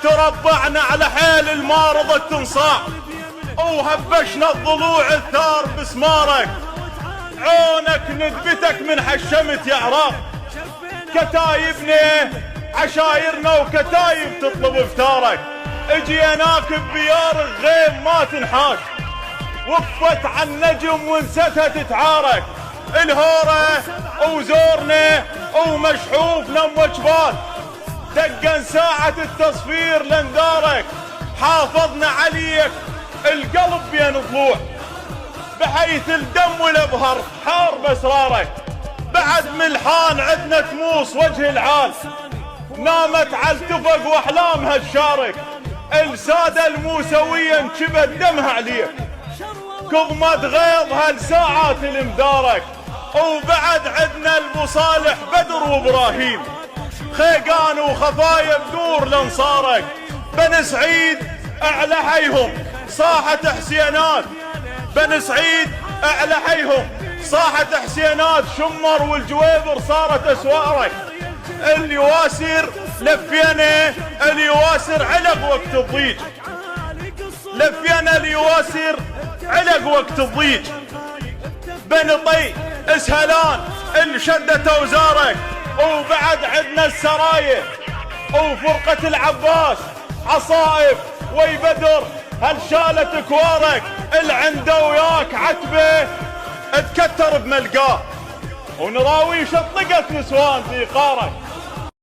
تربعنا على حيل المارضة تنصاع، وهبشنا الضلوع الثار بسمارك، عونك ندبتك من حشمت يا عراق، كتايبنا عشايرنا وكتايب تطلب افطارك، اجيناك ببيار غيم ما تنحاش، وقفت عن نجم ونستها تتعارك، الهورة وزورنا ومشحوفنا موجبات، دقن ساعة التصفير لندارك، حافظنا عليك القلب بين ضلوع، بحيث الدم والابهر حار باسرارك، بعد ملحان عدنا تموس وجه العال، نامت على التفق واحلامها الشارك، السادة الموسوية انشبت دمها عليك، كظمت غيظها لساعات المدارك، وبعد عدنا المصالح بدر وابراهيم، خيقان وخفايا بدور لانصارك، بن سعيد اعلى حيهم صاحة حسينات، بن سعيد اعلى حيهم صاحة حسينات، شمر والجويبر صارت اسوارك، اليواسر لفينا اليواسر علق وقت الضيج، لفينا اليواسر علق وقت الضيج، بن طي اسهلان اللي شدت اوزارك، وبعد عدنا السرايا وفرقة العباس عصائب وي بدر هل شالت كوارك، العنده وياك عتبه اتكتر بملقاه، ونراويش اطلقت نسوان في قارك،